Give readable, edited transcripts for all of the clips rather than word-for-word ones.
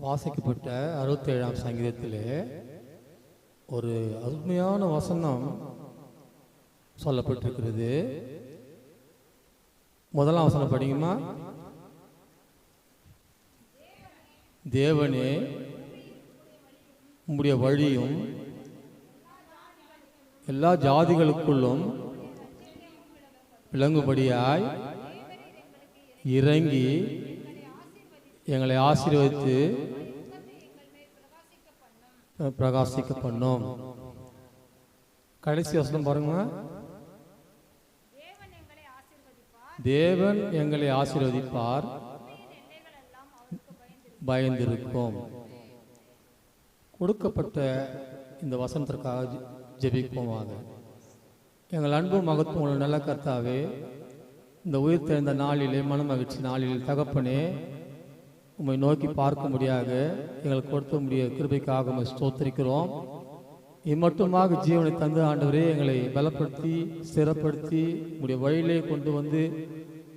வாசிக்கப்பட்ட 67ஆம் சங்கீதத்திலே ஒரு அருமையான வசனம் சொல்லப்பட்டிருக்கிறது. முதலாம் வசனம் படிக்குமா? தேவனே உம்முடைய வழியும் எல்லா ஜாதிகளுக்குள்ளும் விளங்கும்படியாய் இறங்கி எங்களை ஆசீர்வதித்து பிரகாசிக்க பண்ணோம். கடைசி வசனம் பாருங்க. தேவன் எங்களை ஆசீர்வதிப்பார், பயந்திருக்கும். கொடுக்கப்பட்ட இந்த வசனத்திற்காக ஜெபிப்போமாக. எங்கள் அன்பு மகத்துவம் நல்ல கர்த்தாவே, இந்த உயிர் தெரிந்த நாளிலே, மனமகிழ்ச்சி நாளில் தகப்பனே, உம்மை நோக்கி பார்க்கும்படியாக எங்களுக்கு கொடுத்த முடிய கிருபைக்காக உம்மை ஸ்தோத்திரிக்கிறோம். இம்மட்டுமாக ஜீவனை தந்து ஆண்டவரே எங்களை பலப்படுத்தி ஸ்திரப்படுத்தி உடைய வழியிலே கொண்டு வந்து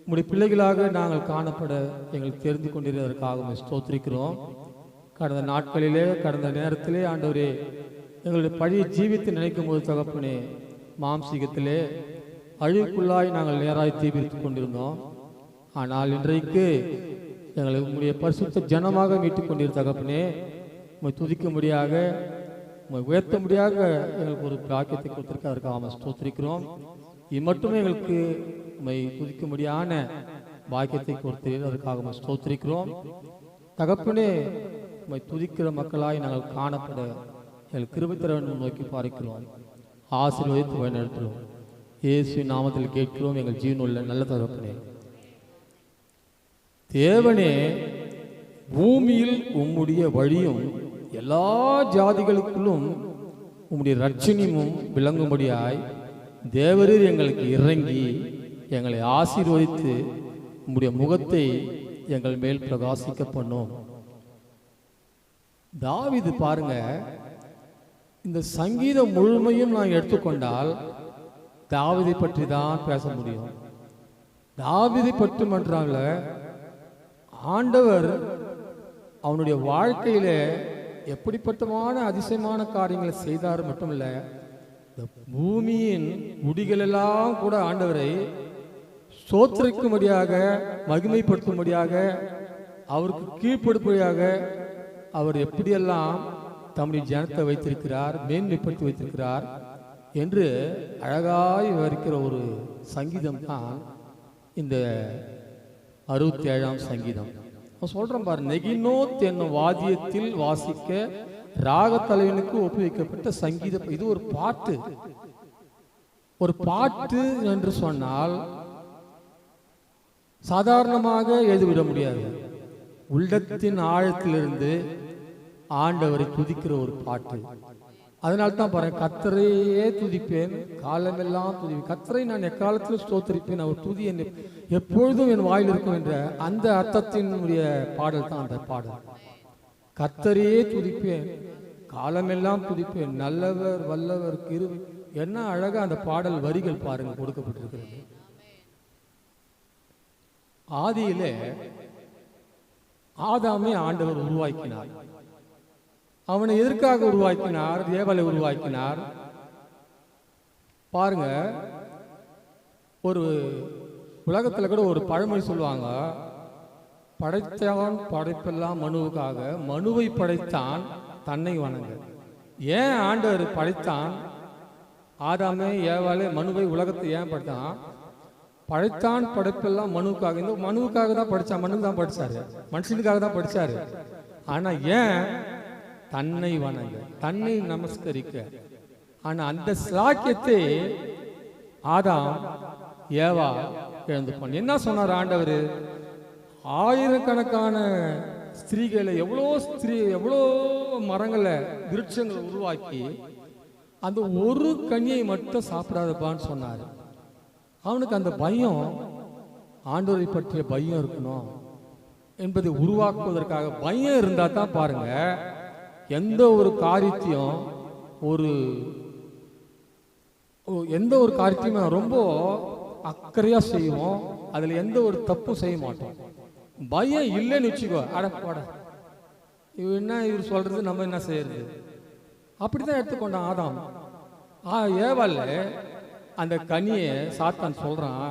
உடைய பிள்ளைகளாக நாங்கள் காணப்பட எங்களுக்கு தெரிந்து கொண்டிருப்பதற்காக உம்மை ஸ்தோத்திரிக்கிறோம். கடந்த நாட்களிலே, கடந்த நேரத்திலே ஆண்டவரே எங்களுடைய பழைய ஜீவித்தை நினைக்கும் போது தகப்பனே, மாம்சீகத்திலே அழிவுக்குள்ளாய் நாங்கள் நேராய் தீவிரித்து கொண்டிருந்தோம். ஆனால் இன்றைக்கு எங்களை உங்களுடைய பரிசுத்த ஜனமாக மீட்டுக் கொண்டிருந்த தகப்பனே, உம்மை துதிக்கும்படியாக உம்மை உயர்த்தும்படியாக எங்களுக்கு ஒரு பாக்கியத்தை கொடுத்திருக்க அதற்காக ஸ்தோத்திரிக்கிறோம். இம்மட்டுமே எங்களுக்கு உம்மை துதிக்கும்படியான பாக்கியத்தை கொடுத்து அதற்காக ஸ்தோத்திரிக்கிறோம். தகப்பனே, உம்மை துதிக்கிற மக்களாய் நாங்கள் காணப்பட எங்கள் கிருபை தர வேண்டும் நோக்கி பார்க்கிறோம். ஆசீர்வதித்து வழிநடத்துகிறோம். இயேசுவின் நாமத்தில் கேட்கிறோம் எங்கள் ஜீவனுள்ள நல்ல தகப்பனே. தேவனே, பூமியில் உம்முடைய வழியும் எல்லா ஜாதிகளுக்குள்ளும் உம்முடைய ரட்சணியும் விளங்கும்படியாய் தேவரீர் எங்களுக்கு இறங்கி எங்களை ஆசீர்வதித்து உம்முடைய முகத்தை எங்கள் மேல் பிரகாசிக்க பண்ணோம். தாவீது பாருங்க, இந்த சங்கீதம் முழுமையும் நான் எடுத்துக்கொண்டால் தாவீதை பற்றி தான் பேச முடியும். தாவீதை பற்றி மன்றால ஆண்டவர் அவனுடைய வாழ்க்கையில எப்படிப்பட்டமான அதிசயமான காரியங்களை செய்தார் மட்டுமில்ல, இந்த பூமியின் குடிகளெல்லாம் கூட ஆண்டவரை சோத்திரிக்கும்படியாக, மகிமைப்படுத்தும்படியாக, அவருக்கு கீழ்ப்படும்படியாக அவர் எப்படியெல்லாம் தம்முடைய ஜனத்தை வைத்திருக்கிறார், மேன்மைப்படுத்தி வைத்திருக்கிறார் என்று அழகாய் விவரிக்கிற ஒரு சங்கீதம் தான் இந்த 67ஆம் சங்கீதம். சொல்றேன் பாரு, நெகினோத் என்னும் வாத்தியத்தில் வாசிக்க ராகத்தலைவனுக்கு ஒப்புவிக்கப்பட்ட சங்கீதம். இது ஒரு பாட்டு. ஒரு பாட்டு என்று சொன்னால் சாதாரணமாக எழுதிவிட முடியாது. உள்ளத்தின் ஆழத்திலிருந்து ஆண்டவரை துதிக்கிற ஒரு பாட்டு. அதனால்தான் பாருங்க, கர்த்தரையே துதிப்பேன், காலமெல்லாம் துதிப்பேன். கர்த்தரை நான் எக்காலத்திலும் ஸ்தோத்திரிப்பேன், அவர் துதி எப்பொழுதும் என் வாயில் இருக்கும் என்ற அந்த அர்த்தத்தினுடைய பாடல் தான் அந்த பாடல். கர்த்தரையே துதிப்பேன், காலமெல்லாம் துதிப்பேன், நல்லவர் வல்லவர் கிருபை. என்ன அழகா அந்த பாடல் வரிகள் பாருங்க கொடுக்கப்பட்டிருக்கிறது. ஆதியிலே ஆதாமை ஆண்டவர் உருவாக்கினார். அவனை எதற்காக உருவாக்கினார்? ஏவாளை உருவாக்கினார். பாருங்க, ஒரு உலகத்தில் கூட ஒரு பழமொழி சொல்லுவாங்க, படைத்தவன் படைப்பெல்லாம் மனுவுக்காக, மனுவை படைத்தான் தன்னை வணங்க. ஏன் ஆண்டவர் படைத்தான் ஆதாமை ஏவாளை மனுவை உலகத்தை ஏன் படைத்தான்? படைத்தான் படைப்பெல்லாம் மனுவுக்காக. இந்த மனுவுக்காக தான் படித்தான், மனு தான் படித்தாரு, மனுஷனுக்காக தான் படித்தாரு. ஆனால் ஏன்? தன்னை வணங்க, தன்னை நமஸ்கரிக்க. ஆனா அந்த சாக்கியத்தை ஆதாம் ஏவா இழந்து போன. என்ன சொன்னார் ஆண்டவர்? ஆயிரக்கணக்கான ஸ்திரீகளை, எவ்வளோ மரங்களை விருட்சங்களை உருவாக்கி அந்த ஒரு கனியை மட்டும் சாப்பிடாதப்பான்னு சொன்னார். அவனுக்கு அந்த பயம், ஆண்டவரை பற்றிய பயம் இருக்கணும் என்பதை உருவாக்குவதற்காக பயம் இருந்தா தான் பாருங்க, எந்த ஒரு காரியத்தையும் ரொம்ப அக்கறையா செய்வோம். அதுல எந்த ஒரு தப்பும் செய்ய மாட்டோம். பயம் இல்லைன்னு வச்சுக்கோ, அடப்பாட இவர் சொல்றது நம்ம என்ன செய்யறது? அப்படிதான் எடுத்துக்கொண்டான் ஆதாம். ஏவாள் அந்த கனியை சாத்தான் சொல்றான்,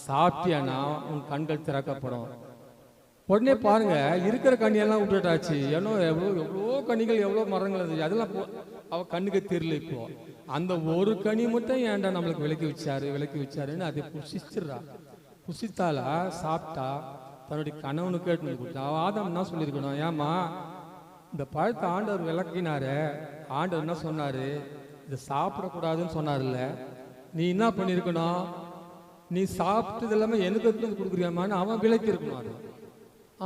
சாப்பிட்டியானா உன் கண்கள் திறக்கப்படும். உடனே பாருங்க, இருக்கிற கனியெல்லாம் விட்டுட்டாச்சு. ஏன்னோ எவ்வளோ கனிகள், எவ்வளோ மரங்கள் இருந்துச்சு, அதெல்லாம் அவ கண்ணுக்கு தெரியல. இப்போ அந்த ஒரு கனி மட்டும் ஏன்டா நம்மளுக்கு விளக்கி வச்சாருன்னு அதை புசிச்சிடுறா. புசித்தாலா, சாப்பிட்டா, தன்னுடைய கணவனுக்கு கேட்டு கொடுத்தா. ஆதாம் என்ன சொல்லியிருக்கணும்? ஏமா இந்த பழத்தை ஆண்டவர் விளக்கினாரு, ஆண்டவர் என்ன சொன்னாரு? இதை சாப்பிடக்கூடாதுன்னு சொன்னார்ல, நீ என்ன பண்ணியிருக்கணும்? நீ சாப்பிட்டது எல்லாமே எனக்கு எடுத்து கொடுக்குறியாமான்னு அவன் விளக்கி இருக்கணும். அது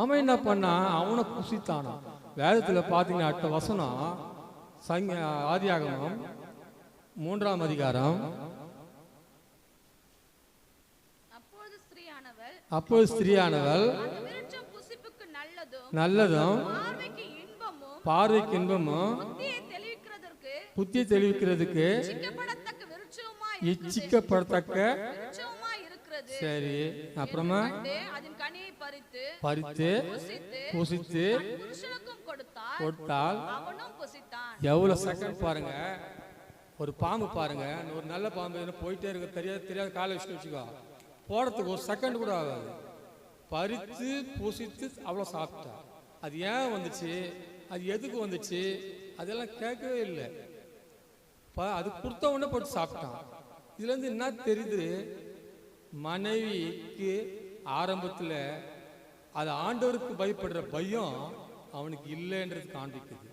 அவன் என்ன பண்ணான்? அவனை புசித்தானா. வேதத்தில் பார்த்தீங்கன்னா அடுத்த வசனம் ஆதியாகமம் 3ஆம் அதிகாரம். அப்போது ஸ்திரீயானவள் நல்லதும் பார்வைக்கு இன்பமும் புத்தியை தெளிவிக்கிறதுக்கு இச்சிக்கப்படத்தக்க. சரி, அப்புறமா பறித்து புசித்து கொடுத்தால் எவ்வளவு செகண்ட் பாருங்க. ஒரு பாம்பு பாருங்க, ஒரு நல்ல பாம்பு போயிட்டே இருக்க, தெரியாத காலை வச்சுக்கோ, போறதுக்கு ஒரு செகண்ட் கூட ஆகாது. பறித்து பூசித்து அவ்வளோ சாப்பிட்டா. அது ஏன் வந்துச்சு, அது எதுக்கு வந்துச்சு, அதெல்லாம் கேட்கவே இல்லை. அது கொடுத்த உடனே போட்டு சாப்பிட்டான். இதுல இருந்து என்ன தெரியுது? மனைவிக்கு ஆரம்பத்தில் அது ஆண்டவருக்கு பயப்படுற பயம் அவனுக்கு இல்லைன்றது காண்பிக்குது.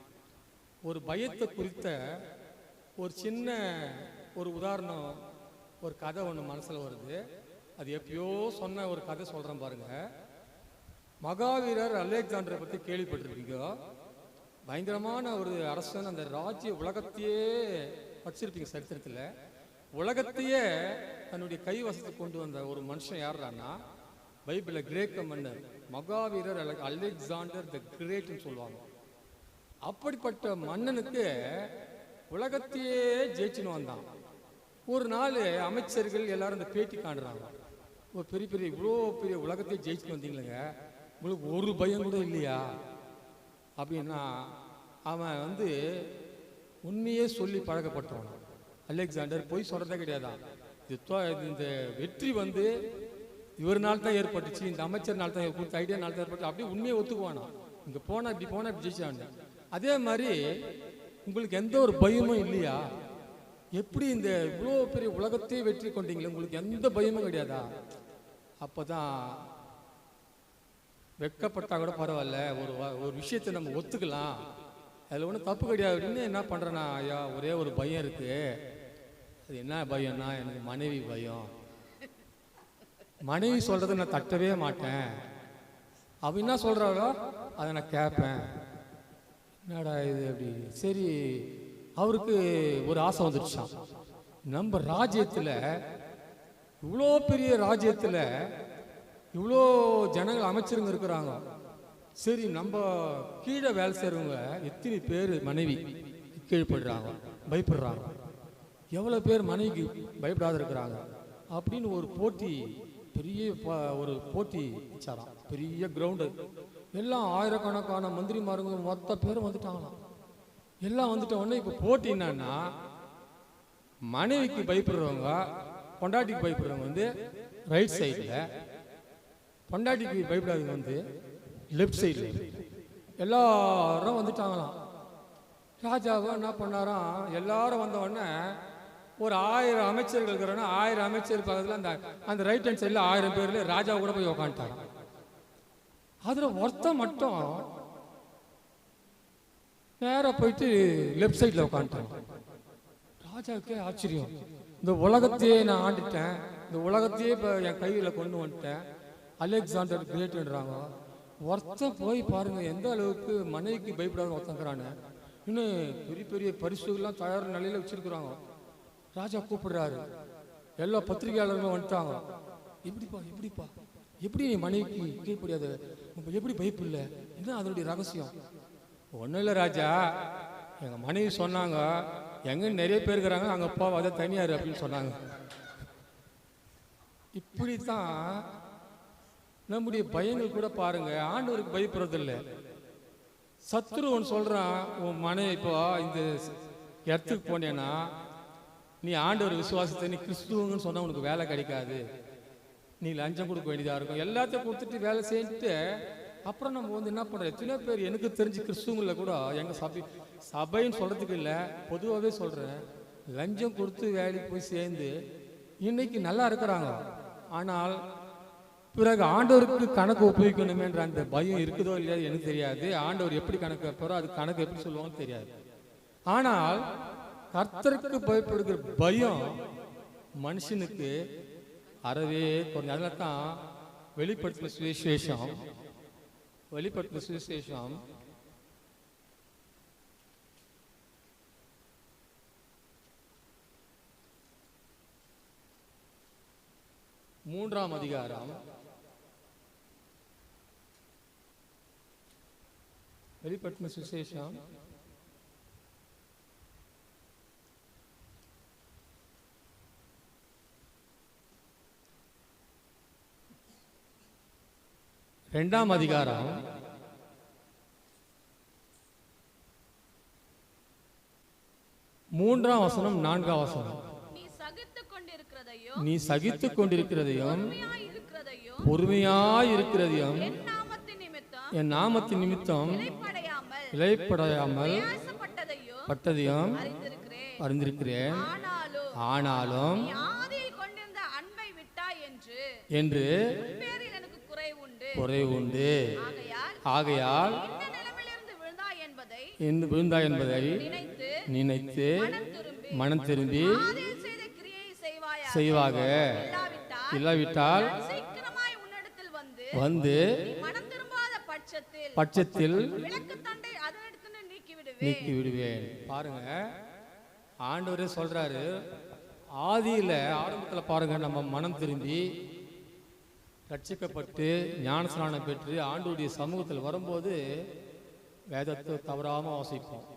ஒரு பயத்தை குறித்த ஒரு சின்ன ஒரு உதாரணம், ஒரு கதை ஒன்று மனசில் வருது. அது எப்பயோ சொன்ன ஒரு கதை சொல்கிறேன் பாருங்க. மகாவீரர் அலெக்சாண்டரை பற்றி கேள்விப்பட்டிருப்பீங்க. பயங்கரமான ஒரு அரசன். அந்த ராஜ்ய உலகத்தையே படிச்சிருப்பீங்க சரித்திரத்தில். உலகத்தையே தன்னுடைய கைவசத்துக்கு கொண்டு வந்த ஒரு மனுஷன் யாருன்னா, பைபிளில் கிரேக்க மன்னர் மகாவீரர் அலெக்சாண்டர் த கிரேட்னு சொல்லுவாங்க. அப்படிப்பட்ட மன்னனுக்கு உலகத்தையே ஜெயிச்சுன்னு வந்தான். ஒரு நாள் அமைச்சர்கள் எல்லாரும் இந்த பேட்டி காண்றாங்க. ஒரு பெரிய இவ்வளோ பெரிய உலகத்தையே ஜெயிச்சுட்டு வந்தீங்களேங்க, உங்களுக்கு ஒரு பயம் கூட இல்லையா அப்படின்னா, அவன் உண்மையே சொல்லி பழக்கப்பட்டவன். அலெக்சாண்டர் போய் சொல்றதே கிடையாதான். இந்த வெற்றி இவர்னால தான் ஏற்பட்டுச்சு, இந்த அமைச்சர்னால தான் கொடுத்த ஐடியானால தான் ஏற்பட்டு, அப்படியே உண்மையை ஒத்துக்குவானா. இங்கே போனால் இப்படி போனால் இப்படி ஜெயிச்சான்னு. அதே மாதிரி உங்களுக்கு எந்த ஒரு பயமும் இல்லையா? எப்படி இந்த இவ்வளோ பெரிய உலகத்தையே வெற்றி கொண்டீங்களே, உங்களுக்கு எந்த பயமும் கிடையாதா? அப்போதான் வெட்கப்பட்டா கூட பரவாயில்ல, ஒரு விஷயத்தை நம்ம ஒத்துக்கலாம், அதில் ஒன்றும் தப்பு கிடையாது அப்படின்னு என்ன பண்ணுறேன்னா, ஐயா ஒரே ஒரு பயம் இருக்கு. அது என்ன பயம்னா, எனக்கு மனைவி பயம். மனைவி சொல்றதை நான் தட்டவே மாட்டேன். அவ என்ன சொல்றாளோ அதை நான் கேட்பேன். என்னடா இது அப்படி? சரி, அவருக்கு ஒரு ஆசை வந்துடுச்சான். நம்ம ராஜ்யத்தில், இவ்வளோ பெரிய ராஜ்யத்தில் இவ்வளோ ஜனங்கள் அமைச்சருங்க இருக்கிறாங்க. சரி, நம்ம கீழே வேலை செய்கிறவங்க எத்தனை பேர் மனைவி கீழ்படுறாங்க, பயப்படுறாங்க, எவ்வளோ பேர் மனைவிக்கு பயப்படாத இருக்கிறாங்க அப்படின்னு ஒரு போட்டி, பெரிய ஒரு போட்டி வச்சாராம். பெரிய கிரவுண்டு, எல்லாம் ஆயிரக்கணக்கான மந்திரிமாருங்க மொத்த பேரும் வந்துட்டாங்களாம். எல்லாம் வந்துட்ட உடனே இப்போ போட்டி என்னன்னா, மனைவிக்கு பயப்படுறவங்க பொண்டாட்டிக்கு பயப்படுறவங்க ரைட் சைடில், பொண்டாட்டிக்கு பயப்படாதவங்க லெஃப்ட் சைடில் எல்லாரும் வந்துட்டாங்களாம். ராஜாவும் என்ன பண்ணாராம், எல்லாரும் வந்த உடனே ஒரு 1000 அமைச்சர்கள் இருக்கிறோன்னா 1000 அமைச்சர் பக்கத்தில் அந்த ரைட் ஹேண்ட் சைடில் 1000 பேர்ல ராஜா கூட போய் உக்காந்துட்டாராம். அதில் ஒருத்தன் மட்டும் நேராக போயிட்டு லெஃப்ட் சைடில் உட்காந்துட்டாங்க. ராஜாவுக்கே ஆச்சரியம். இந்த உலகத்தையே நான் ஆண்டுட்டேன், இந்த உலகத்தையே இப்போ என் கையில் கொண்டு வந்துட்டேன், அலெக்சாண்டர் கிரேட்ன்றாங்க. ஒருத்தன் போய் பாருங்க எந்த அளவுக்கு மனைவிக்கு பயப்படாத ஒருத்தங்கிறான்னு. இன்னும் பெரிய பெரிய பரிசுகள்லாம் தயார் நிலையில் வச்சிருக்கிறாங்க. ராஜா கூப்பிடுறாரு, எல்லா பத்திரிகையாளர்களும் வந்துட்டாங்க. எப்படிப்பா எப்படி நீ மனைவிக்கு கீழ்ப்படியாத, எப்படி பயப்பு இல்லை, என்ன அதனுடைய ரகசியம்? ஒன்றும் இல்லை ராஜா, எங்கள் மனைவி சொன்னாங்க, எங்க நிறைய பேர் இருக்கிறாங்க, அங்கே போவாத தனியார் அப்படின்னு சொன்னாங்க. இப்படித்தான் நம்முடைய பயங்கள் கூட பாருங்க, ஆண்டவருக்கு பயப்படுறதில்லை. சத்ருவன் சொல்றான், உன் மனைவி இப்போ இந்த இடத்துக்கு போனேன்னா நீ ஆண்டவர் விசுவாசத்தை நீ கிறிஸ்துவங்கன்னு சொன்னா உனக்கு வேலை கிடைக்காது, நீ லஞ்சம் கொடுக்க வேண்டியதா இருக்கும், எல்லாத்தையும் கொடுத்துட்டு வேலை செஞ்சுட்டு அப்புறம் நம்ம வந்து என்ன பண்றோம். எத்தனையோ பேர் எனக்கு தெரிஞ்சு கிறிஸ்துவங்கள கூட எங்க சபைன்னு சொல்றதுக்கு இல்லை, பொதுவாகவே சொல்றேன், லஞ்சம் கொடுத்து வேலைக்கு போய் சேர்ந்து இன்னைக்கு நல்லா இருக்கிறாங்க. ஆனால் பிறகு ஆண்டவருக்கு கணக்கு ஒப்புவிக்கணுமேன்ற அந்த பயம் இருக்குதோ இல்லையா எனக்கு தெரியாது. ஆண்டவர் எப்படி கணக்கு வைப்பாரோ அது கணக்கு எப்படி சொல்லுவாங்கன்னு தெரியாது. ஆனால் கர்த்தருக்கு பயப்படுகிற பயம் மனுஷனுக்கு அறவே குறைஞ்ச. அதனால தான் வெளிப்படுத்தின சுவிசேஷம் 3ஆம் அதிகாரம் வெளிப்படுத்தின சுவிசேஷம் 2ஆம் அதிகாரம் 3ஆம் வசனம் 4ஆம் வசனம். நீ சகித்துக் கொண்டிருக்கிறதையும் பொறுமையாய் இருக்கிறதையும் என் நாமத்தின் நிமித்தம் இளைப்படையாமல் பட்டதையும் அறிந்திருக்கிறேன். ஆனாலும் என்று குறை உண்டு. ஆகையால் விழுந்தாய் என்பதை நினைத்து மனம் திரும்பி செய்வாக. இல்லாவிட்டால் வந்து பட்சத்தில் நீக்கி விடுவேன். பாருங்க, ஆண்டவரே சொல்றாரு, ஆரம்பத்துல பாருங்க, நம்ம மனம் திரும்பி ரட்சிக்கப்பட்டு ஞானஸ்நானம் பெற்று ஆண்டவருடைய சமூகத்தில் வரும்போது வேதத்தை தவறாம வாசிப்போம்,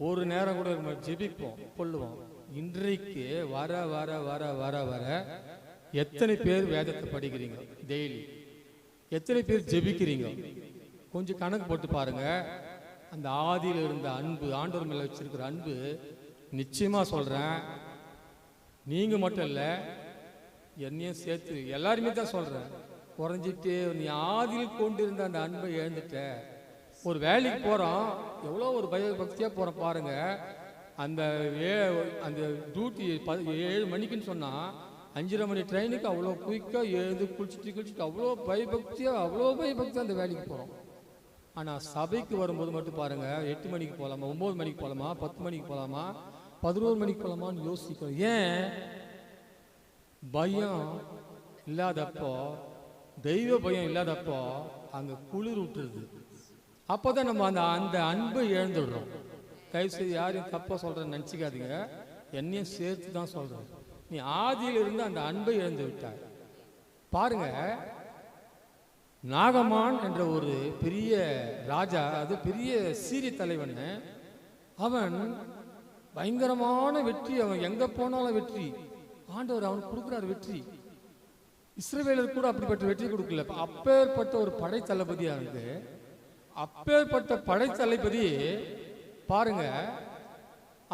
ஒரு நேரம் கூட ஜெபிப்போம், கொள்ளுவோம். இன்றைக்கு வர வர வர வர வர எத்தனை பேர் வேதத்தை படிக்கிறீங்க? டெய்லி எத்தனை பேர் ஜெபிக்கிறீங்க? கொஞ்சம் கணக்கு போட்டு பாருங்க. அந்த ஆதியில் இருந்த அன்பு, ஆண்டவர் மேல வச்சிருக்கிற அன்பு, நிச்சயமா சொல்றேன், நீங்க மட்டும் இல்ல, என்னையும் சேர்த்து எல்லாருமே தான் சொல்றேன், குறைஞ்சிட்டு நீ ஆதியில் கொண்டு இருந்த அந்த அன்பை இழந்துட்ட. ஒரு வேலைக்கு போறோம், எவ்வளோ ஒரு பயபக்தியா போறோம் பாருங்க. அந்த டியூட்டி 7 மணிக்குன்னு சொன்னா 5:30 மணி ட்ரெயினுக்கு அவ்வளோ குயிக்கா எழுந்து குளிச்சுட்டு அவ்வளோ பயபக்தியா அந்த வேலைக்கு போறோம். ஆனா சபைக்கு வரும்போது மட்டும் பாருங்க, 8 மணிக்கு போகலாமா, 9 மணிக்கு போகலாமா, 10 மணிக்கு போகலாமா, 11 மணிக்கு போகலாமான்னு யோசிக்கிறோம். ஏன்? பயம் இல்லாதப்போ, தெய்வ பயம் இல்லாதப்போ அங்க குளிர் விட்டுருது. அப்போதான் நம்ம அந்த அன்பை இழந்துடுறோம். தயவுசெய்து யாரையும் தப்பா சொல்றேன்னு நினைச்சுக்காதீங்க, என்னையும் சேர்த்து தான் சொல்றேன். நீ ஆதியில் இருந்து அந்த அன்பை இழந்து விட்டாய். பாருங்க, நாகமான் என்ற ஒரு பெரிய ராஜா, அது பெரிய சீரிய தலைவன், அவன் பயங்கரமான வெற்றி, அவன் எங்க போனாலும் வெற்றி, ஆண்டவர் அவனுக்கு கொடுக்குறாரு வெற்றி. இஸ்ரவேலர் கூட அப்படிப்பட்ட வெற்றி கொடுக்கல. அப்பேற்பட்ட ஒரு படை தளபதி அவனுக்கு. அப்பேற்பட்ட படை தளபதி பாருங்க,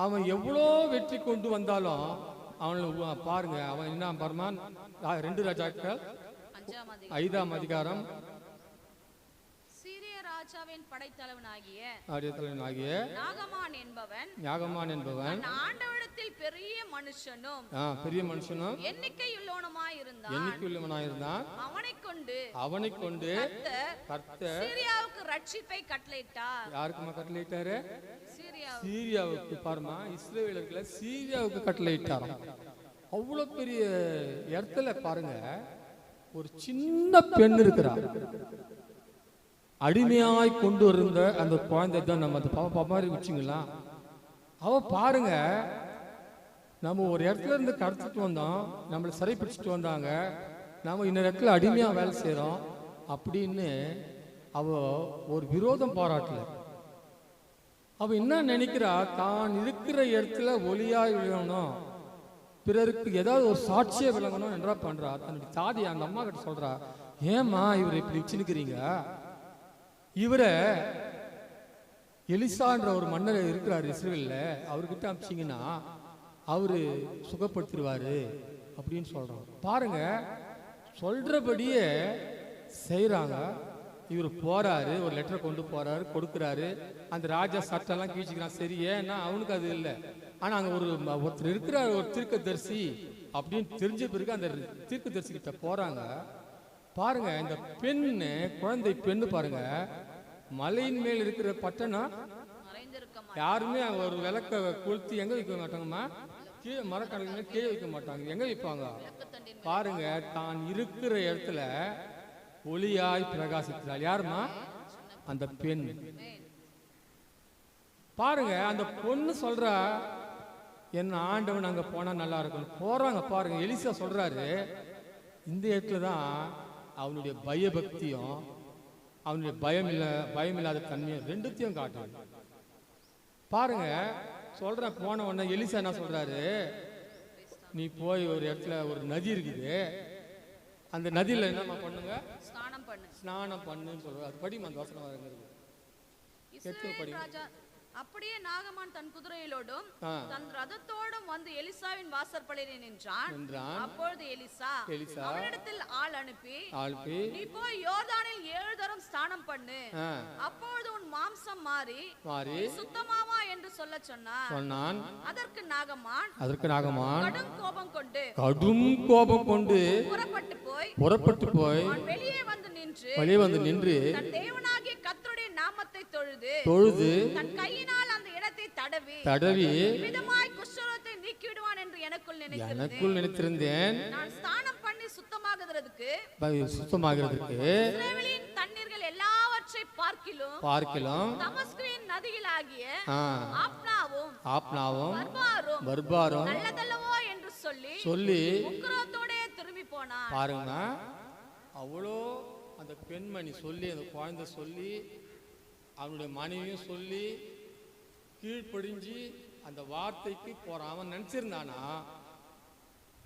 அவன் எவ்வளோ வெற்றி கொண்டு வந்தாலும் அவனை பாருங்க, அவன் என்ன பரமான் 2 ராஜாக்கள் 5ஆம் அதிகாரம் ராஜாவின் படைத்தலைவனாகிய நாகமான் என்பவன் ஆண்டவரிடத்தில் பெரிய மனுஷனும் எண்ணிக்கையுள்ளவனாயிருந்தான். அவனைக் கொண்டு கர்த்தர் சீரியாவுக்கு ரட்சிப்பை கட்டளையிட்டார். யாருக்குமா கட்டளையிட்டாரு? சீரியாவுக்கு. பாருமா, இஸ்ரவேலர்களை சீரியாவுக்கு கட்டளையிட்டாராம். அவ்வளவு பெரிய இடத்துல பாருங்க, ஒரு சின்ன பெண் இருக்கிறார், அடிமையாய் கொண்டு இருந்த அந்த குழந்தை தான் நம்ம அந்த பாப்பா மாதிரி வச்சுங்களா. அவ பாருங்க, நம்ம ஒரு இடத்துல இருந்து கடத்திட்டு வந்தோம், நம்மளை சிறை பிடிச்சிட்டு வந்தாங்க, நம்ம இன்னொரு இடத்துல அடிமையா வேலை செய்யறோம் அப்படின்னு அவ ஒரு விரோதம் பாராட்டல. அவ என்ன நினைக்கிறா, தான் இருக்கிற இடத்துல ஒளியாய் விழணும், பிறருக்கு ஏதாவது ஒரு சாட்சியை விளங்கணும் என்றா பண்றா. தன்னுடைய தாதி அந்த அம்மா கிட்ட சொல்றா, ஏமா இவர் இப்படி வச்சுருக்கிறீங்க, இவரை எலிசான்ற ஒரு மன்னர் இருக்கிறார் இஸ்ரேல்ல, அவர்கிட்ட அமிச்சிங்கன்னா அவரு சுகப்படுத்திடுவாரு அப்படின்னு சொல்றோம். பாருங்க, சொல்றபடியே செய்யறாங்க. இவர் போறாரு, ஒரு லெட்டர் கொண்டு போறாரு, கொடுக்குறாரு. அந்த ராஜா சட்டெல்லாம் கீழ்ச்சிக்கிறான். சரி, ஏன்னா அவனுக்கு அது இல்லை. ஆனா அங்க ஒருத்தர் இருக்கிறார், ஒரு தீர்க்கதரிசி அப்படின்னு தெரிஞ்ச பிறகு அந்த தீர்க்கதரிசி கிட்ட போறாங்க. பாருங்க, இந்த பெண்ணு, குழந்தை பெண்ணு பாருங்க, மலையின் மேல் இருக்கிற பட்டணம் யாருமே ஒரு விளக்க கொளுத்தி எங்க வைக்க மாட்டாங்கம்மா, கீழே மரக்கடல கீழே வைக்க மாட்டாங்க. எங்க வைப்பாங்க பாருங்க, தான் இருக்கிற இடத்துல ஒளியாய் பிரகாசிக்கிறாள். யாருமா? அந்த பெண். பாருங்க, அந்த பொண்ணு சொல்றா, என்ன ஆண்டவன் அங்க போனா நல்லா இருக்கும். போறாங்க. பாருங்க, எலிசா சொல்றாரு, இந்த இடத்துல தான் அவனுடைய பயபக்தியும் அவனுடைய பயமில்லாத தன்மையும் ரெண்டுத்தையும் காட்டும். பாருங்க, சொல்ற போன உடனே எலிசா என்ன சொல்றாரு, நீ போய் ஒரு இடத்துல ஒரு நதி இருக்குது, அந்த நதியில என்ன பண்ணுங்க, ஸ்நானம் பண்ணுன்னு சொல்ற. அது படிமா, அந்த வசனம் வருங்க. அப்படியே நாகமான் தன் குதிரையிலோடும் தன் ரதத்தோடும் வந்து எலிசாவின் வாசற்படியிலே நின்றான். அப்பொழுது எலிசா அவனிடத்தில் ஆள் அனுப்பி, நீ போய் யோர்தானில் 7 தரம் ஸ்நானம் பண்ணு, அப்பொழுது உன் மாம்சம் மாறி சுத்தமாவா என்று சொல்ல சொன்னான். அதற்கு நாகமான் கடும் கோபம் கொண்டு புறப்பட்டு போய் வெளியே வந்து நின்று தன் தேவனாகிய கர்த்தருடைய நாமத்தை தொழுது தன் கையினால் அந்த இடத்தை தடவி விதமாய் குஷ்டரோகத்தை நீக்கிவிடுவான் என்று எனக்குள் நினைத்திருந்தேன். நான் ஸ்நானம் பண்ணி சுத்தமாகிறதுக்கு இஸ்ரவேலின் தண்ணீர்கள் எல்லாவற்றை பார்க்கிலும் தமஸ்குவின் நதிகளாகிய ஆப்னாவும் பர்பாரும் நல்லதல்லவோ என்று சொல்லி உக்கிரத்தோட திரும்பி போனான். பாருங்க, அவ்வளோ அந்த பெண்மணி சொல்லி, அந்த குழந்தை சொல்லி, அவனுடைய மனைவியும் சொல்லி கீழ்ப்படிஞ்சு அந்த வார்த்தைக்கு போறான். அவன் நினைச்சிருந்தானா,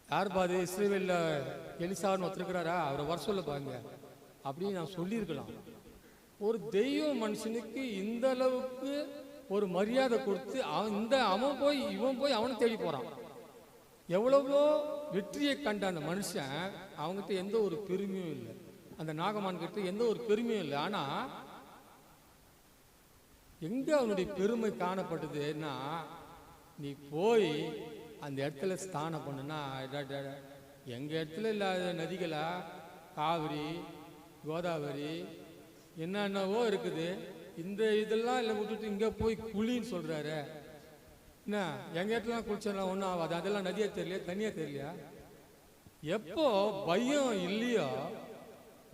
யார் பாது இஸ்ரவேல்ல எலிசான்னு ஒருத்தருக்கிறாரா, அவரை வர சொல்ல பாருங்க அப்படின்னு நான் சொல்லியிருக்கலாம். ஒரு தெய்வ மனுஷனுக்கு இந்த அளவுக்கு ஒரு மரியாதை கொடுத்து இவன் போய் அவனை தேடி போறான். எவ்வளவோ வெற்றியை கண்ட அந்த மனுஷன், அவங்ககிட்ட எந்த ஒரு பெருமையும் இல்லை, அந்த நாகமான் கிட்ட எந்த ஒரு பெருமையும் இல்லை. ஆனா எங்க அவனுடைய பெருமை காணப்பட்டதுன்னா, நீ போய் அந்த இடத்துல ஸ்நானம் பண்ணுனா, எங்க இடத்துல இல்லாத நதிகளா, காவிரி, கோதாவரி, என்னென்னவோ இருக்குது, இந்த இதெல்லாம் இல்லை விட்டுட்டு இங்க போய் குளின்னு சொல்றாரு. என்ன எங்க இடத்துல குளிச்சா ஒன்றும் ஆகாது, அதெல்லாம் நதியா தெரியலையா, தண்ணியா தெரியலையா? எப்போ பயம் இல்லையோ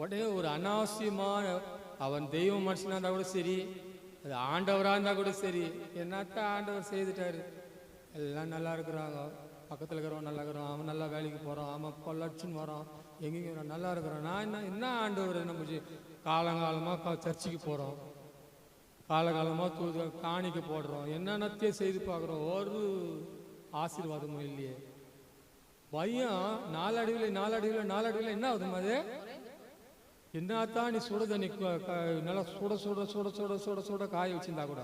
உடனே ஒரு அனாவசியமான, அவன் தெய்வ மனுஷனா இருந்தா கூட சரி, அது ஆண்டவராக இருந்தா கூட சரி, என்னத்தான் ஆண்டவர் செய்துட்டாரு, எல்லாம் நல்லா இருக்கிறாங்க, பக்கத்தில் இருக்கிறவன் நல்லா இருக்கிறான், அவன் நல்லா வேலைக்கு போகிறான், அவன் பொள்ளாச்சின்னு வரான், எங்கேயும் நல்லா இருக்கிறான். நான் என்ன ஆண்டவர் நம்ம காலங்காலமாக சர்ச்சுக்கு போகிறோம், காலகாலமாக காணிக்க போடுறோம், என்னென்னத்தையும் செய்து பார்க்குறோம், ஒரு ஆசீர்வாதமும் இல்லையே. பயம் நாளடைவில் என்ன ஆகுது அது, என்னத்தான் நீ சுட தண்ணி நல்லா சுட காய வச்சிருந்தா கூட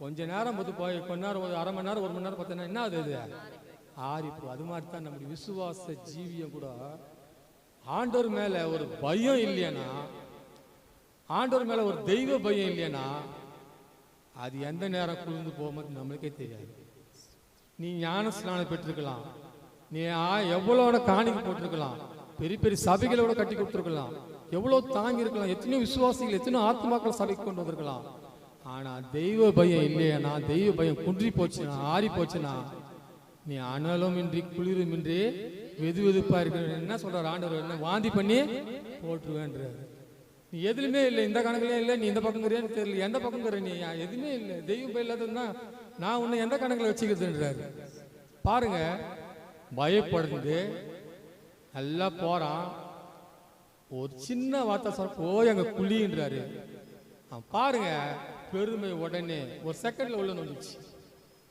கொஞ்ச நேரம் போய் கொஞ்ச நேரம், ஒரு அரை மணி நேரம், 1 மணி நேரம் பார்த்தீங்கன்னா என்ன ஆகுது, ஆறிப்பு. அது மாதிரி தான் நம்முடைய விசுவாச ஜீவியம் கூட, ஆண்டவர் மேல ஒரு பயம் இல்லையானா, ஆண்டவர் மேல ஒரு தெய்வ பயம் இல்லையானா, அது எந்த நேரம் குளிர்ந்து போகும்போது நம்மளுக்கே தெரியாது. நீ ஞான ஸ்நானம் பெற்றிருக்கலாம், நீ எவ்வளோ காணிக்க போட்டிருக்கலாம், பெரிய பெரிய சபைகளோட கட்டி கொடுத்துருக்கலாம், எவ்வளவு தாங்கி இருக்கலாம், எத்தனையோ விசுவாசிகள், எத்தனையோ ஆத்மாக்கள் சபைக்கு கொண்டு வந்திருக்கலாம். ஆனா தெய்வ பயம் இல்லையா, தெய்வ பயம் குன்றி போச்சுன்னா, ஆறி போச்சுன்னா, நீ அனலும் இன்றி குளிரும் இன்றி வெதுவெதுப்பா இருக்க. என்ன சொல்றாரு ஆண்டவர், என்ன வாந்தி பண்ணி போட்டுருவேன்றாரு. நீ எதுலுமே இல்லை, இந்த கணக்குலயே இல்லை, நீ இந்த பக்கங்கிறேன்னு தெரியல, எந்த பக்கங்கிற நீ எதுவுமே இல்லை, தெய்வ பயம் இல்லாததுன்னா நான் உன்னை எந்த கணக்குல வச்சுக்கிறதுன்றாரு. பாருங்க, பயப்படுறது நல்லா போறான், ஒரு சின்ன வார்த்தை சொல்ல போய் அங்க குழின்றாரு. பாருங்க, பெருமை உடனே ஒரு செகண்ட்ல உள்ள நோஞ்சிச்சு.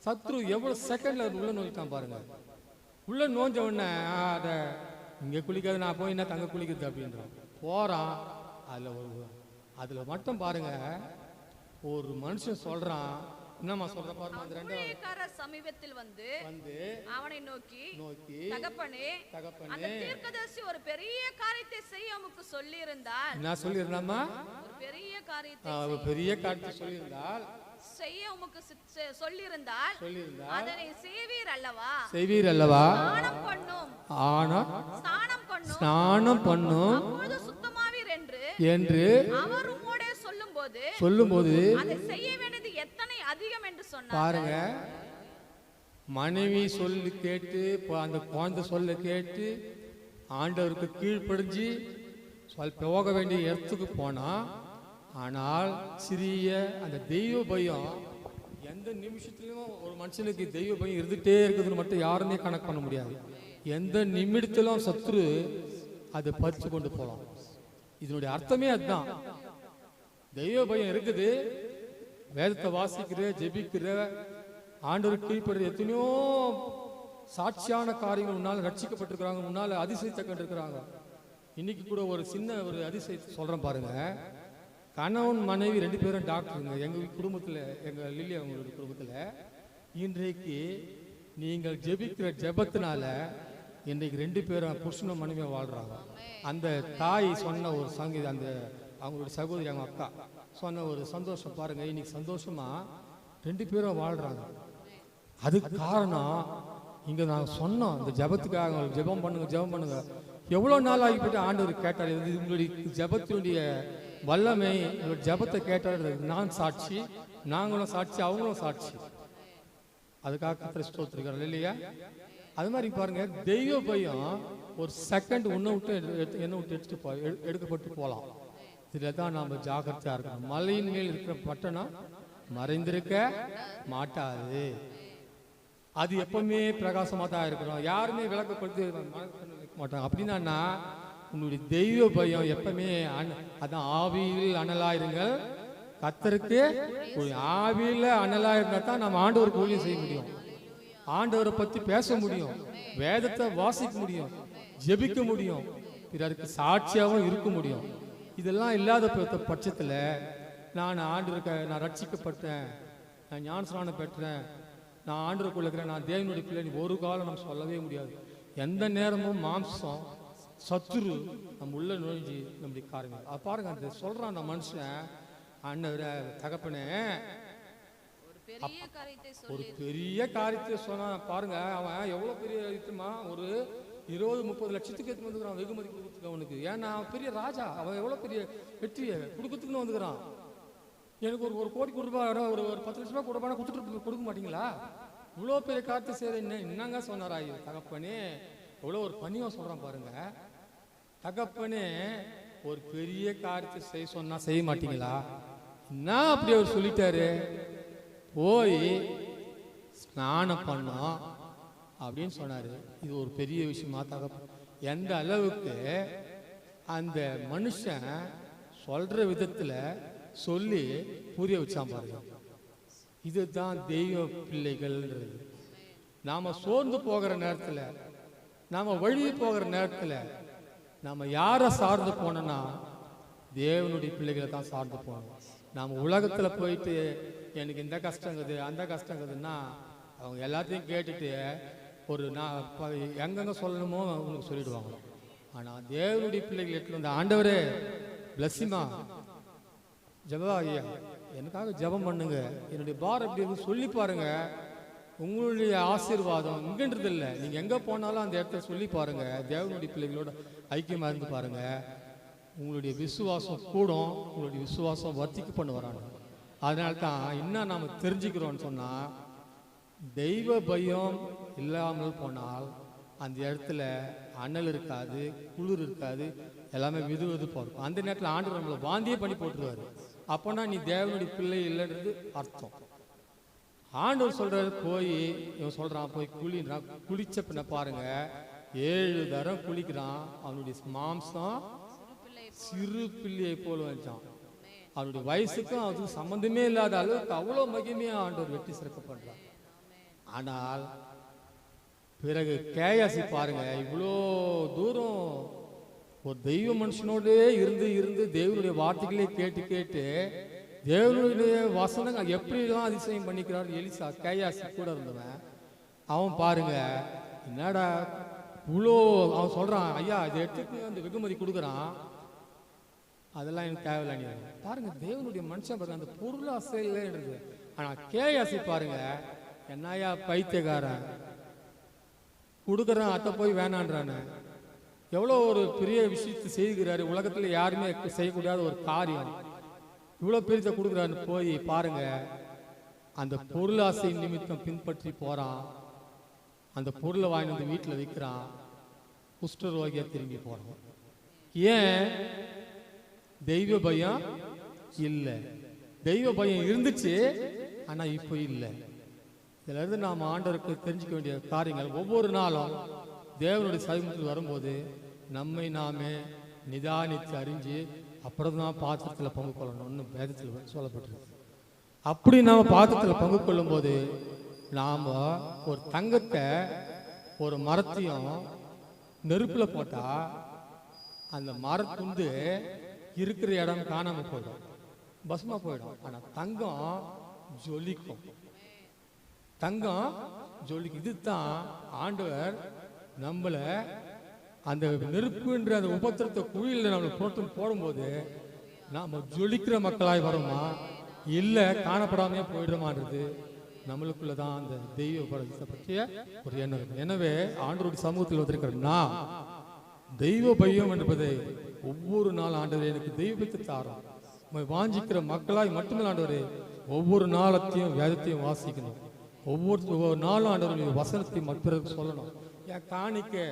சத்ரு எவ்வளவு செகண்ட்ல உள்ள நோஞ்சிட்டான் பாருங்க. உள்ள நோஞ்ச உடனே அத இங்க குளிக்காது, நான் போய் என்ன தங்க குளிக்கிறது அப்படின்றான். போறான். அதுல மட்டும் பாருங்க, ஒரு மனுஷன் சொல்றான், என்னம்மா சொல்ற பாருங்க. அந்த ஊழியக்காரர் சமீபத்தில் வந்து அவனை நோக்கி தகப்பனே அந்த தீர்க்கதரிசி ஒரு பெரிய காரியத்தை செய்ய உமக்கு சொல்லி இருந்தால். என்ன சொல்லி இருந்தாமா? ஒரு பெரிய காரியத்தை சொல்லியிருந்தால் செய்ய உமக்கு சொல்லி இருந்தால் அதனை செய்வீர் அல்லவா? ஸ்நானம் பண்ணும் அப்பொழுது சுத்தமாவீர் என்று அவர் உம்மோடு சொல்லும்போது அதை செய்ய வேண்டியது எத்தனை அதிகம் என்று சொன்னார். பாருங்க, மனைவி சொல்லு கேட்டு அந்த குழந்தை சொல்ல கேட்டு ஆண்டவருக்கு கீழ்ப்படிஞ்சு போக வேண்டிய இடத்துக்கு போனா, ஆனால் சிறிய அந்த தெய்வ பயம் எந்த நிமிஷத்துலயும் ஒரு மனுஷனுக்கு தெய்வ பயம் இருந்துட்டே இருக்குதுன்னு மட்டும் யாருமே கணக்கு பண்ண முடியாது. எந்த நிமிடத்திலும் சத்துரு அதை பறிச்சு கொண்டு போகலாம். இதனுடைய அர்த்தமே அதுதான். தெய்வ பயம் இருக்குது, வேதத்தை வாசிக்கிற, ஜெபிக்கிற, ஆண்டவருக்கு கீழ்ப்படுற எத்தனையோ சாட்சியான காரியங்கள் முன்னால் ரட்சிக்கப்பட்டிருக்கிறாங்க, முன்னால் அதிசயத்தை கண்டிருக்கிறாங்க. இன்னைக்கு கூட ஒரு சின்ன ஒரு அதிசயத்தை சொல்றேன் பாருங்க. கணவன் மனைவி 2 பேரும் டாக்டருங்க எங்க குடும்பத்தில், எங்க லில்லி அவங்களுடைய குடும்பத்தில். இன்றைக்கு நீங்கள் ஜெபிக்கிற ஜெபத்தினால இன்றைக்கு 2 பேரும் புருஷனும் மனைவியும் வாழ்றாங்க. அந்த தாய் சொன்ன ஒரு சங்கீதம், அந்த அவங்களுடைய சகோதரி, அவங்க அக்கா சொன்ன ஒரு சந்தோஷம் பாருங்க. இன்னைக்கு சந்தோஷமா 2 பேரும் வாழ்றாங்க. அதுக்கு காரணம் இங்க நாங்கள் சொன்னோம், இந்த ஜபத்துக்காக ஜெபம் பண்ணுங்க. எவ்வளோ நாள் ஆகி போயிட்டு ஆண்டவர் கேட்டார். உங்களுடைய ஜபத்தினுடைய வல்லமை, உங்களுடைய ஜபத்தை கேட்டார். நான் சாட்சி, நாங்களும் சாட்சி, அவங்களும் சாட்சி. அதுக்காக கர்த்தரை ஸ்தோத்திரிக்கிறோம் இல்லையா? அது மாதிரி பாருங்க, தெய்வ பயம் ஒரு செகண்ட் என்ன விட்டு எடுக்கப்பட்டு போகலாம். இதில் தான் நாம் ஜாக்கிரதையா இருக்கணும். மலையின் மேல் இருக்கிற பட்டணம் மறைந்திருக்க மாட்டாது, அது எப்பவுமே பிரகாசமாக தான் இருக்கணும். யாருமே விளக்கப்படுத்தி மாட்டாங்க. அப்படின்னா உங்களுடைய தெய்வ பயம் எப்பவுமே அதான் ஆவியில் அனலாயிருங்கள் கர்த்தருக்கு. ஆவியில் அனலா இருந்தா தான் நம்ம ஆண்டவருக்கு ஊழியம் செய்ய முடியும், ஆண்டவரை பத்தி பேச முடியும், வேதத்தை வாசிக்க முடியும், ஜெபிக்க முடியும், பிறருக்கு சாட்சியாகவும் இருக்க முடியும். இதெல்லாம் இல்லாத பட்சத்தில் நான் ஆண்டவருக்கு, நான் ரட்சிக்கப்பட்டேன், நான் ஞானஸ்நானம் பெற்றேன், நான் ஆண்டவருக்குள்ள இருக்கிறேன், நான் தேவனுடைய பிள்ளை, ஒரு காலம் நம்ம சொல்லவே முடியாது. எந்த நேரமும் மாம்சம் சத்துரு நம்ம உள்ள நுழைஞ்சி நம்முடைய காரியங்கள். அது பாருங்க, அந்த சொல்றான் அந்த மனுஷன், ஆண்டவரே தகப்பனே ஒரு பெரிய காரியத்தை சொன்னா பாருங்க. அவன் எவ்வளவு பெரிய இதுமா, ஒரு 20-30 லட்சத்துக்கு எடுத்து வந்துக்கிறான் வெகுமதி கொடுக்கறதுக்கு அவனுக்கு. ஏன்னா அவன் பெரிய ராஜா, அவன் எவ்வளவு பெரிய வெற்றியை கொடுக்கறதுக்குன்னு வந்துக்கிறான். எனக்கு ஒரு கோடி கொடுப்பா, ஒரு 10 லட்ச ரூபாய் கொடுப்பானா கொடுக்க மாட்டீங்களா? இவ்வளோ பெரிய காரியத்தை செய்யற என்னங்க சொன்னாரா தகப்பனே? எவ்வளோ ஒரு பணியாக சொல்றான் பாருங்க. தகப்பனே ஒரு பெரிய காரியத்தை செய்ய சொன்னா செய்ய மாட்டீங்களா? என்ன அப்படி அவர் சொல்லிட்டாரு, போய் ஸ்நானம் பண்ணோம் அப்படின்னு சொன்னாரு. இது ஒரு பெரிய விஷயமா தகப்பன் எந்த அளவுக்கு அந்த மனுஷன் சொல்ற விதத்துல சொல்லி புரிய வச்சான் பாருங்க. இதுதான் தெய்வ பிள்ளைகள்ன்றது. நாம சோர்ந்து போகிற நேரத்துல, நாம வழி போகிற நேரத்துல நாம யாரை சார்ந்து போனோம்னா தேவனுடைய பிள்ளைகளை தான் சார்ந்து போகணும். நாம உலகத்துல போயிட்டு எனக்கு இந்த கஷ்டங்குது அந்த கஷ்டங்குதுன்னா அவங்க எல்லாத்தையும் கேட்டுட்டு ஒரு நான் எங்கெங்க சொல்லணுமோ அவங்களுக்கு சொல்லிடுவாங்க. ஆனா தேவனுடைய பிள்ளைகள் எடுத்து வந்த ஆண்டவரே பிளஸ்ஸிமா ஜபா ஐயா எனக்காக ஜபம் பண்ணுங்க, என்னுடைய பார் எப்படி இருக்கு சொல்லி பாருங்க. உங்களுடைய ஆசீர்வாதம் இங்கன்றது இல்லை, நீங்க எங்க போனாலும் அந்த இடத்துல சொல்லி பாருங்க. தேவனுடைய பிள்ளைகளோட ஐக்கியமா இருந்து பாருங்க, உங்களுடைய விசுவாசம் கூடும், உங்களுடைய விசுவாசம் வர்த்திக்க பண்ண வராங்க. அதனால தான் இன்னும் நாம தெரிஞ்சுக்கிறோம்னு சொன்னா, தெய்வ பயம் இல்லாமல் போனால் அந்த இடத்துல அனல் இருக்காது, குளிர் இருக்காது, எல்லாமே விது போகும். அந்த நேரத்தில் ஆண்டவர் நம்மளை வாந்தியே பண்ணி போட்டுருவாரு. அப்போனா நீ தேவனுடைய பிள்ளை இல்லைன்றது அர்த்தம். ஆண்டவர் சொல்றாரு போய், இவன் சொல்றான் போய் குளின்றான். குளிச்ச பின்ன பாருங்க 7 தரம் குளிக்கிறான். அவனுடைய மாம்சம் சிறு பிள்ளையை போல வச்சான். அவனுடைய வயசுக்கும் அதுக்கு சம்பந்தமே இல்லாத அளவுக்கு அவ்வளோ மகிமையா ஆண்டவர் வெற்றி சிறக்கப்படுறான். ஆனால் பிறகு கேயாசி பாருங்க, இவ்வளோ தூரம் ஒரு தெய்வ மனுஷனோடே இருந்து இருந்து தேவனுடைய வார்த்தைகளே கேட்டு கேட்டு தேவனுடைய வசனங்கள் எப்படிலாம் அதிசயம் பண்ணிக்கிறார். எலிசா கேயாசி கூட இருந்தவன், அவன் பாருங்க என்னடா இவ்வளோ, அவன் சொல்றான், ஐயா இதை எடுத்துட்டு அந்த வெகுமதி கொடுக்குறான், அதெல்லாம் எனக்கு தேவையில்லை. பாருங்க தேவனுடைய மனுஷன் பாருங்க அந்த பொருளாசையில இருக்கு. ஆனா கேயாசி பாருங்க, என்னையா பைத்தியக்காரன் கொடுக்குறான், அத்தை போய் வேணான்றானு. எவ்வளோ ஒரு பெரிய விஷயத்தை செய்கிறாரு, உலகத்துல யாருமே செய்யக்கூடாத ஒரு காரியம், இவ்வளோ பெரிய கொடுக்குறான்னு போய் பாருங்க அந்த பொருளாசை நிமித்தம் பின்பற்றி போறான். அந்த பொருளை வாங்கி வந்து வீட்டில் வைக்கிறான், குஷ்டரோகியா திரும்பி போறான். ஏன்? தெய்வ பயம் இல்லை. தெய்வ பயம் இருந்துச்சு, ஆனா இப்போ இல்லை. இதுல இருந்து நாம் ஆண்டவருக்கு தெரிஞ்சுக்க வேண்டிய காரியங்கள், ஒவ்வொரு நாளும் தேவனுடைய சமூகத்தில் வரும்போது நம்மை நாமே நிதானித்து அறிஞ்சு அப்புறம் தான் பாத்திரத்தில் பங்கு கொள்ளணும்னு வேதத்தில் சொல்லப்பட்டிருக்கு. அப்படி நாம் பாத்திரத்தில் பங்கு கொள்ளும் போது நாம் ஒரு தங்கத்தை ஒரு மரத்தையும் நெருப்பில் போட்டா அந்த மரத்துண்டு இருக்கிற இடம் காணாம போயிடும், பஸ்மா போயிடும். ஆனா தங்கம் ஜொலிக்கும், தங்கம் ஜொலிக்கும். இதுதான் ஆண்டவர் நம்மள அந்த நெருப்புன்ற அந்த உபத்திரத்தை குழியில் நம்மளை போடும்போது நாம ஜொலிக்கிற மக்களாய் வரோமா இல்லை காணப்படாமையே போயிடுமான்றது நம்மளுக்குள்ளதான் அந்த தெய்வ படத்தை பற்றிய ஒரு எண்ணம் இருக்கு. எனவே ஆண்டவருடைய சமூகத்தில் வந்திருக்கிறோம்னா தெய்வ பயம் என்பதை ஒவ்வொரு நாள் ஆண்டவரே எனக்கு தெய்வத்தை தாரோம் வாஞ்சிக்கிற மக்களாய் மட்டுமே ஆண்டவரே ஒவ்வொரு நாளத்தையும் வேதத்தையும் வாசிக்கணும். ஒவ்வொரு நாளும் ஆண்டவருடைய வசனத்தை மற்றவர்களுக்கு சொல்லணும். ஏன் காணிக்கை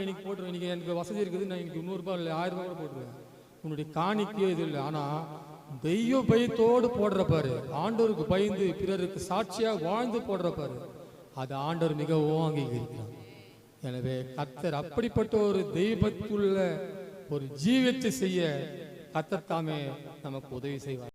இன்னைக்கு போட்டுருவேன், இன்னைக்கு எனக்கு வசதி இருக்குது, நான் இன்னைக்கு 100 ரூபாய் இல்லை 1000 ரூபாய் கூட போட்டுருவேன். உன்னுடைய காணிக்கையே இது இல்லை. ஆனா தெய்வ பயத்தோடு போடுற பாரு, ஆண்டவருக்கு பயந்து பிறருக்கு சாட்சியா வாழ்ந்து போடுற பாரு, அது ஆண்டவர் மிகவும் அங்கீகரிக்கிறார். எனவே கர்த்தர் அப்படிப்பட்ட ஒரு தெய்வத்துள்ள ஒரு ஜீவியத்தை செய்ய கர்த்தர் தாமே நமக்கு உதவி செய்வார்.